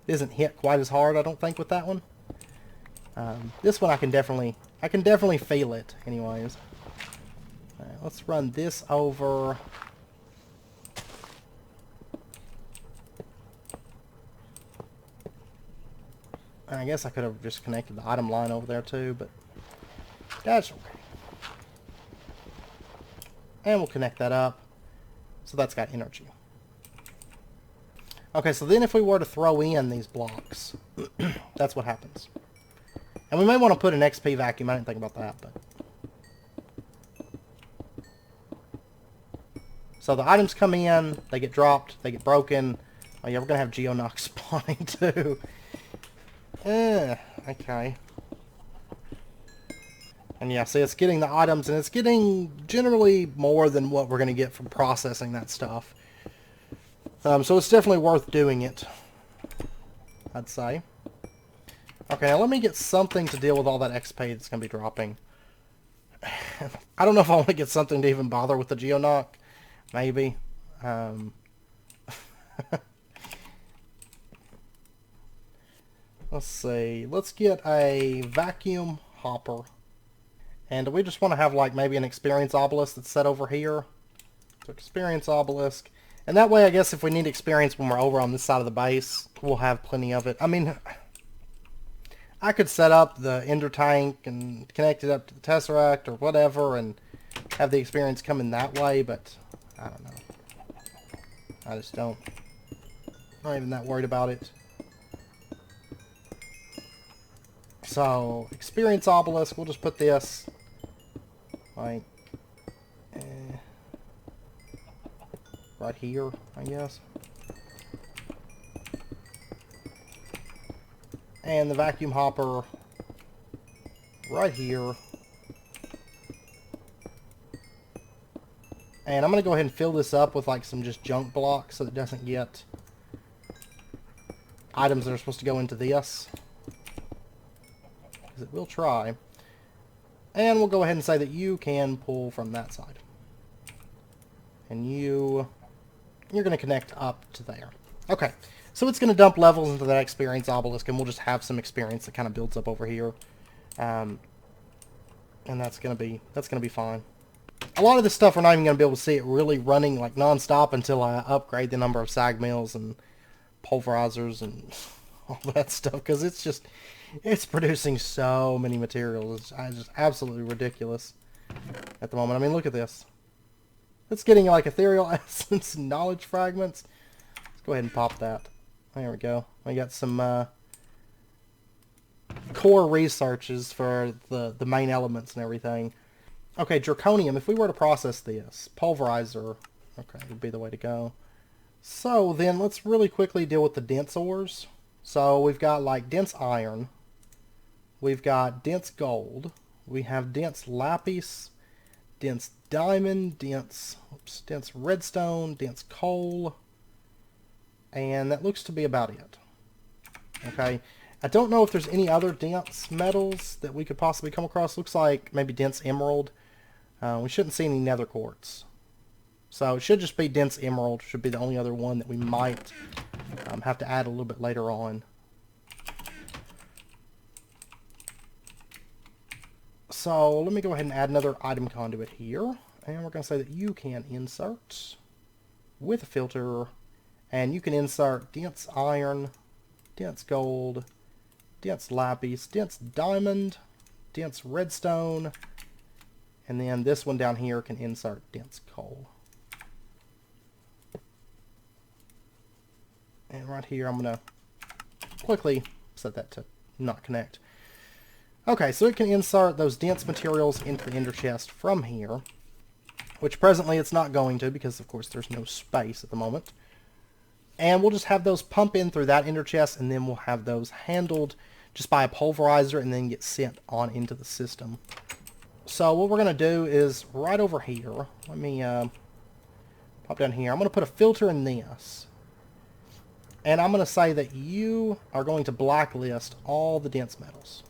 S1: isn't hit quite as hard, I don't think, with that one. This one I can definitely feel it anyways. Alright, let's run this over I guess I could have just connected the item line over there too, but that's okay. And we'll connect that up. So that's got energy. Okay, so then if we were to throw in these blocks, that's what happens. And we may want to put an XP vacuum. I didn't think about that, but... So the items come in, they get dropped, they get broken. Oh yeah, we're going to have Geonox spawning too. Okay. And yeah, see, it's getting the items, and it's getting generally more than what we're going to get from processing that stuff. So it's definitely worth doing it, I'd say. Okay, now let me get something to deal with all that XP that's going to be dropping. I don't know if I want to get something to even bother with the Geonox. Maybe. Let's see. Let's get a vacuum hopper. And we just want to have like maybe an experience obelisk that's set over here. So experience obelisk. And that way I guess if we need experience when we're over on this side of the base, we'll have plenty of it. I mean, I could set up the ender tank and connect it up to the tesseract or whatever and have the experience come in that way, but I don't know. I just don't. Not even that worried about it. So, experience obelisk, we'll just put this like right here, I guess. And the vacuum hopper right here. And I'm going to go ahead and fill this up with like some just junk blocks so it doesn't get items that are supposed to go into this. Because it will try. And we'll go ahead and say that you can pull from that side. And you're going to connect up to there. Okay, so it's going to dump levels into that experience obelisk, and we'll just have some experience that kind of builds up over here. And that's going to be fine. A lot of this stuff we're not even going to be able to see it really running like non-stop until I upgrade the number of sag mills and pulverizers and all that stuff, because it's producing so many materials. It's just absolutely ridiculous at the moment. I mean, look at this. It's getting like ethereal essence and knowledge fragments. Let's go ahead and pop that. There we go. I got some core researches for the main elements and everything. Okay, Draconium, if we were to process this, pulverizer, okay, would be the way to go. So then let's really quickly deal with the dense ores. So we've got like dense iron, we've got dense gold, we have dense lapis, dense diamond, dense redstone, dense coal, and that looks to be about it. Okay, I don't know if there's any other dense metals that we could possibly come across. Looks like maybe dense emerald. We shouldn't see any nether quartz. So it should just be dense emerald. Should be the only other one that we might have to add a little bit later on. So let me go ahead and add another item conduit here. And we're going to say that you can insert with a filter. And you can insert dense iron, dense gold, dense lapis, dense diamond, dense redstone, and then this one down here can insert dense coal. And right here I'm going to quickly set that to not connect. Okay, so it can insert those dense materials into the ender chest from here, which presently it's not going to because of course there's no space at the moment. And we'll just have those pump in through that ender chest, and then we'll have those handled just by a pulverizer and then get sent on into the system. So what we're going to do is right over here, let me pop down here. I'm going to put a filter in this. And I'm going to say that you are going to blacklist all the dense metals.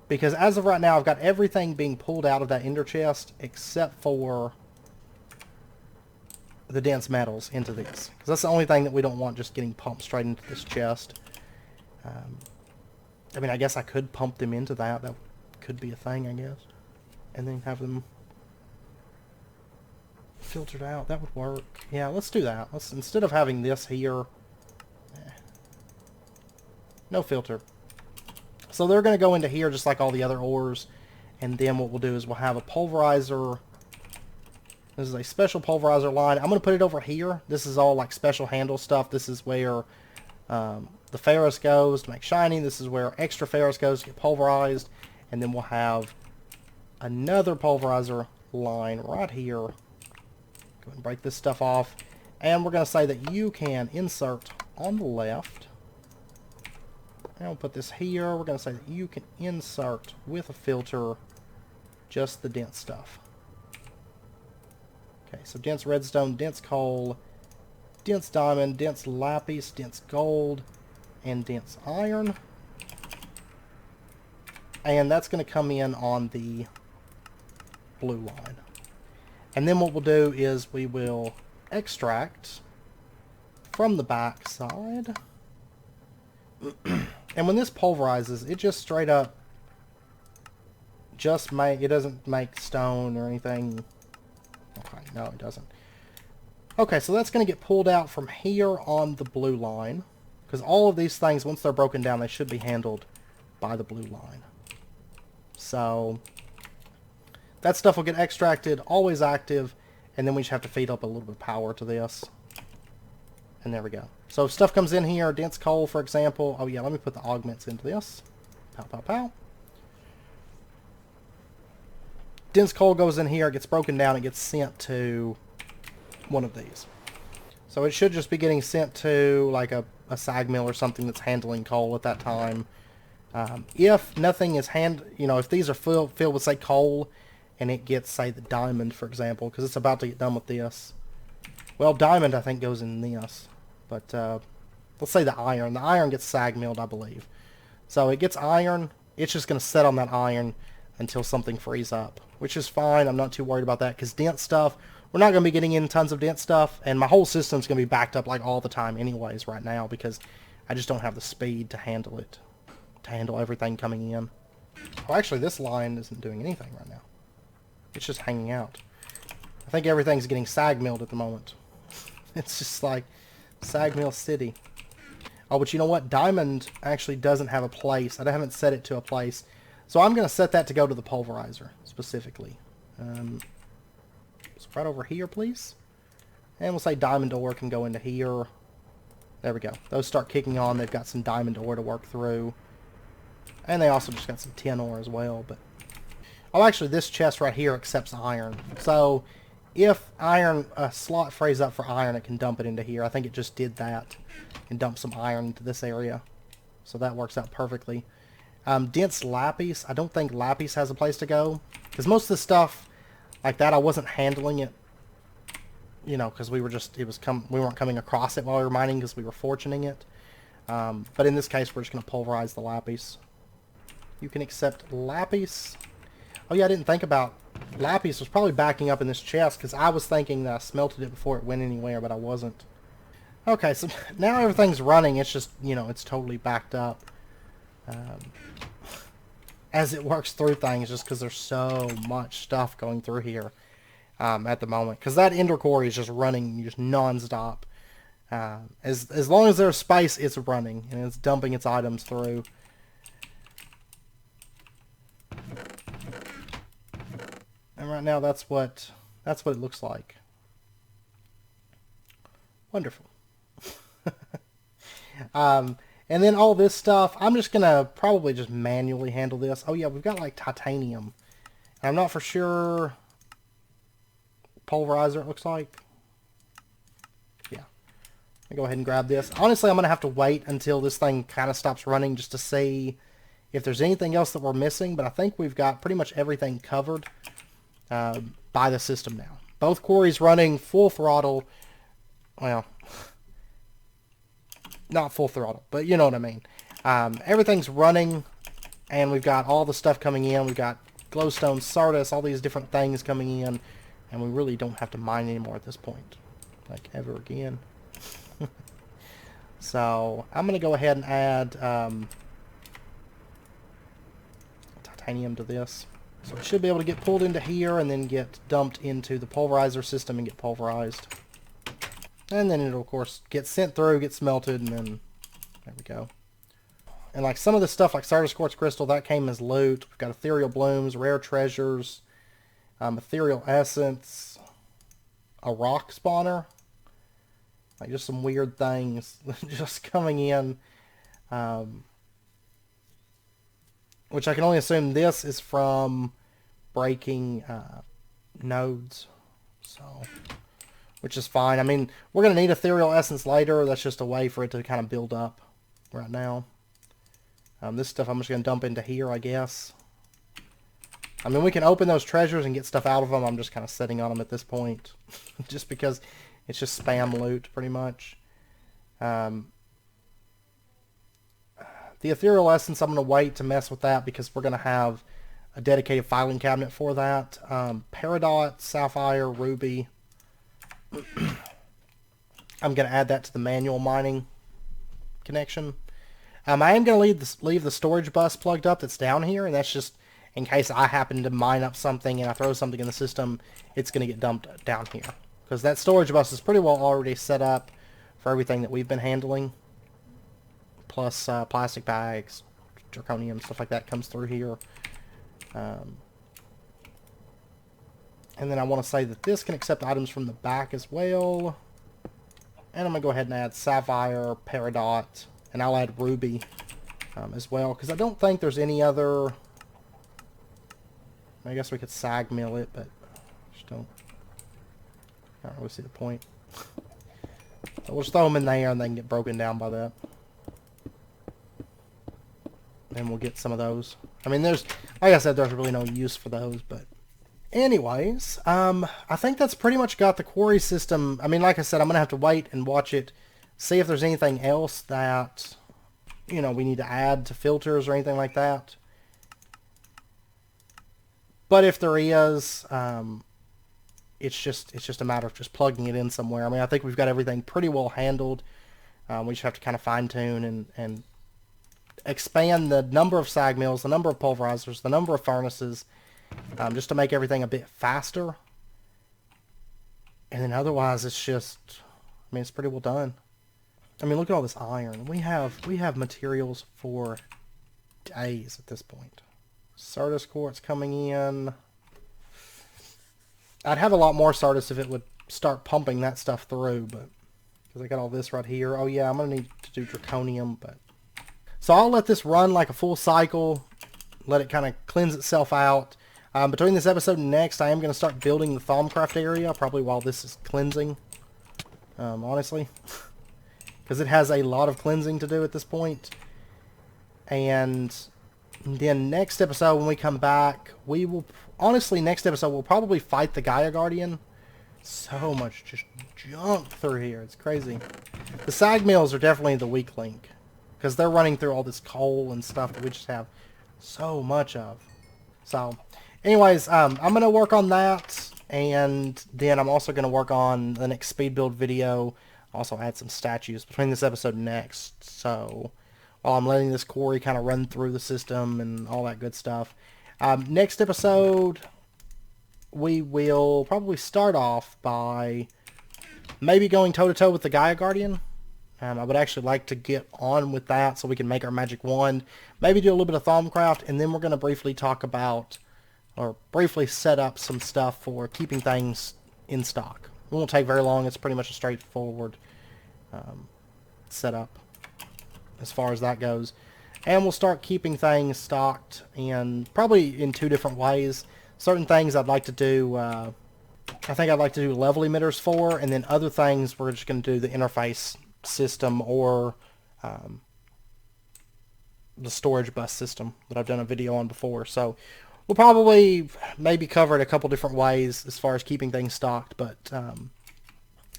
S1: Because as of right now, I've got everything being pulled out of that ender chest except for the dense metals into this. Because that's the only thing that we don't want just getting pumped straight into this chest. I mean, I guess I could pump them into that. That could be a thing, I guess. And then have them filtered out. That would work. Yeah, let's do that. Let's, instead of having this here, No filter. So they're going to go into here just like all the other ores. And then what we'll do is we'll have a pulverizer. This is a special pulverizer line. I'm going to put it over here. This is all like special handle stuff. This is where the ferrous goes to make shiny. This is where extra ferrous goes to get pulverized. And then we'll have another pulverizer line right here. Go ahead and break this stuff off. And we're going to say that you can insert on the left. And we'll put this here. We're going to say that you can insert with a filter just the dense stuff. Okay, so dense redstone, dense coal, dense diamond, dense lapis, dense gold, and dense iron. And that's going to come in on the blue line. And then what we'll do is we will extract from the back side. And when this pulverizes, it just straight up it doesn't make stone or anything. Okay, no, it doesn't. Okay, so that's going to get pulled out from here on the blue line. Because all of these things, once they're broken down, they should be handled by the blue line. So that stuff will get extracted, always active, and then we just have to feed up a little bit of power to this. And there we go. So if stuff comes in here, dense coal, for example. Oh yeah, let me put the augments into this. Pow, pow, pow. Dense coal goes in here, it gets broken down, it gets sent to one of these. So it should just be getting sent to like a sag mill or something that's handling coal at that time. If nothing is if these are filled with, say, coal, and it gets, say, the diamond, for example, because it's about to get done with this. Well, diamond, I think, goes in this. But let's say the iron. The iron gets sag milled, I believe. So it gets iron. It's just going to set on that iron until something frees up, which is fine. I'm not too worried about that, because dense stuff, we're not going to be getting in tons of dense stuff, and my whole system's going to be backed up like all the time anyways right now, because I just don't have the speed to handle it, to handle everything coming in. Oh, actually, this line isn't doing anything right now. It's just hanging out. I think everything's getting sag milled at the moment. It's just like Sag Mill City. Oh, but you know what? Diamond actually doesn't have a place. I haven't set it to a place. So I'm going to set that to go to the pulverizer, specifically. So right over here, please. And we'll say diamond ore can go into here. There we go. Those start kicking on. They've got some diamond ore to work through. And they also just got some tin ore as well. But oh, actually, this chest right here accepts iron. So if iron, a slot frays up for iron, it can dump it into here. I think it just did that and dump some iron into this area. So that works out perfectly. Dense lapis. I don't think lapis has a place to go, because most of the stuff like that, I wasn't handling it, because we weren't coming across it while we were mining, because we were fortuning it. But in this case, we're just going to pulverize the lapis. You can accept lapis. Oh yeah, I didn't think about lapis was probably backing up in this chest, because I was thinking that I smelted it before it went anywhere, but I wasn't. Okay, so now everything's running. It's just, it's totally backed up. As it works through things, just because there's so much stuff going through here at the moment. Because that ender quarry is just running just non-stop. As long as there's space, it's running, and it's dumping its items through. And right now, that's what it looks like. Wonderful. And then all this stuff, I'm just going to probably just manually handle this. Oh yeah, we've got like titanium. And I'm not for sure. Pulverizer, it looks like. Yeah. I'll go ahead and grab this. Honestly, I'm going to have to wait until this thing kind of stops running just to see if there's anything else that we're missing. But I think we've got pretty much everything covered by the system now. Both quarries running full throttle. Well, not full throttle, but you know what I mean. Everything's running, and we've got all the stuff coming in. We've got glowstone, certus, all these different things coming in, and we really don't have to mine anymore at this point, like ever again. So I'm going to go ahead and add titanium to this. So it should be able to get pulled into here and then get dumped into the pulverizer system and get pulverized. And then it'll, of course, get sent through, get smelted, and then there we go. And like some of this stuff, like certus quartz crystal, that came as loot. We've got ethereal blooms, rare treasures, ethereal essence, a rock spawner. Like just some weird things just coming in. Which I can only assume this is from breaking nodes. So, which is fine. I mean, we're going to need ethereal essence later. That's just a way for it to kind of build up right now. This stuff I'm just going to dump into here, I guess. I mean, we can open those treasures and get stuff out of them. I'm just kind of sitting on them at this point. Just because it's just spam loot, pretty much. The ethereal essence, I'm going to wait to mess with that because we're going to have a dedicated filing cabinet for that. Peridot, sapphire, ruby. I'm going to add that to the manual mining connection. I am going to leave the storage bus plugged up that's down here, and that's just in case I happen to mine up something and I throw something in the system, it's going to get dumped down here. Because that storage bus is pretty well already set up for everything that we've been handling. Plus plastic bags, zirconium, stuff like that comes through here. And then I want to say that this can accept items from the back as well. And I'm going to go ahead and add sapphire, peridot, and I'll add ruby as well, because I don't think there's any other... I guess we could sag mill it, but just I don't really see the point. So we'll just throw them in there and they can get broken down by that. And we'll get some of those. I mean, like I said, there's really no use for those, but... Anyways, I think that's pretty much got the quarry system. I mean, like I said, I'm going to have to wait and watch it, see if there's anything else that, you know, we need to add to filters or anything like that. But if there is, it's just a matter of just plugging it in somewhere. I mean, I think we've got everything pretty well handled. We just have to kind of fine-tune and expand the number of sag mills, the number of pulverizers, the number of furnaces, just to make everything a bit faster. And then otherwise, it's just, I mean, it's pretty well done. I mean, look at all this iron. We have materials for days at this point. Certus quartz coming in. I'd have a lot more certus if it would start pumping that stuff through, but because I got all this right here. Oh yeah, I'm gonna need to do draconium, but so I'll let this run like a full cycle, let it kind of cleanse itself out. Between this episode and next, I am going to start building the thaumcraft area, probably while this is cleansing, honestly. Because it has a lot of cleansing to do at this point. And then next episode, when we come back, we will... Honestly, next episode, we'll probably fight the Gaia Guardian. So much just junk through here. It's crazy. The sag mills are definitely the weak link. Because they're running through all this coal and stuff that we just have so much of. So... Anyways, I'm going to work on that, and then I'm also going to work on the next speed build video, also add some statues between this episode and next. So, while I'm letting this quarry kind of run through the system and all that good stuff. Next episode, we will probably start off by maybe going toe-to-toe with the Gaia Guardian. I would actually like to get on with that so we can make our magic wand, maybe do a little bit of thaumcraft, and then we're going to briefly talk about... or briefly set up some stuff for keeping things in stock. It won't take very long. It's pretty much a straightforward setup as far as that goes. And we'll start keeping things stocked in probably in two different ways. Certain things I'd like to do, I think I'd like to do level emitters for, and then other things we're just going to do the interface system or the storage bus system that I've done a video on before. So we'll probably maybe cover it a couple different ways as far as keeping things stocked. But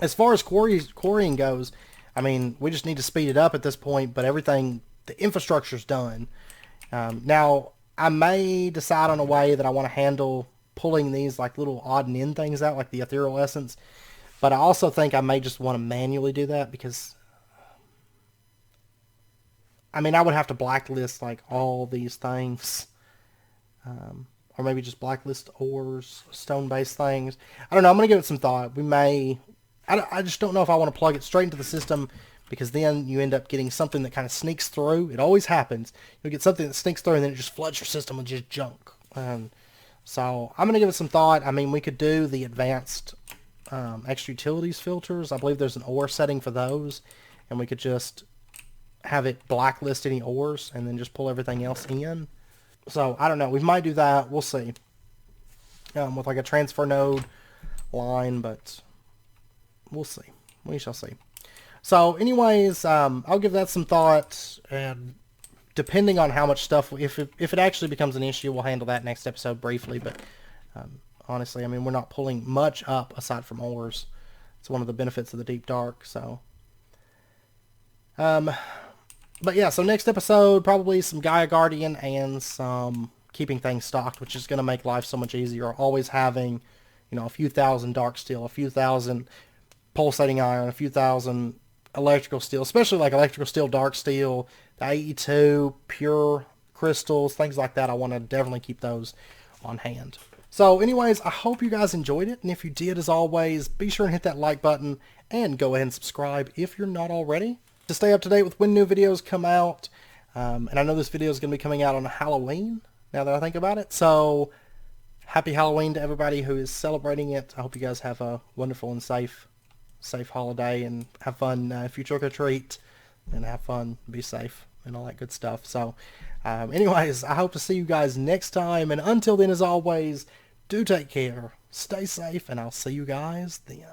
S1: as far as quarrying goes, I mean, we just need to speed it up at this point. But everything, the infrastructure's done. Now, I may decide on a way that I want to handle pulling these like little odd and end things out, like the ethereal essence. But I also think I may just want to manually do that because... I mean, I would have to blacklist like all these things. Or maybe just blacklist ores, stone-based things. I don't know. I'm going to give it some thought. We may... I just don't know if I want to plug it straight into the system, because then you end up getting something that kind of sneaks through. It always happens. You'll get something that sneaks through and then it just floods your system with just junk. So I'm going to give it some thought. I mean, we could do the advanced extra utilities filters. I believe there's an ore setting for those, and we could just have it blacklist any ores and then just pull everything else in. So I don't know. We might do that. We'll see. With like a transfer node line, but we'll see. We shall see. So anyways, I'll give that some thought, and depending on how much stuff, if it actually becomes an issue, we'll handle that next episode briefly. But honestly, I mean, we're not pulling much up aside from ores. It's one of the benefits of the Deep Dark. So, but yeah, so next episode, probably some Gaia Guardian and some keeping things stocked, which is going to make life so much easier. Always having, you know, a few thousand dark steel, a few thousand pulsating iron, a few thousand electrical steel, especially like electrical steel, dark steel, the AE2, pure crystals, things like that. I want to definitely keep those on hand. So anyways, I hope you guys enjoyed it, and if you did, as always, be sure and hit that like button and go ahead and subscribe if you're not already to stay up to date with when new videos come out. And I know this video is going to be coming out on Halloween, now that I think about it. So happy Halloween to everybody who is celebrating it. I hope you guys have a wonderful and safe holiday, and have fun if you trick or treat, and have fun, be safe, and all that good stuff. So anyways, I hope to see you guys next time, and until then, as always, do take care, stay safe, and I'll see you guys then.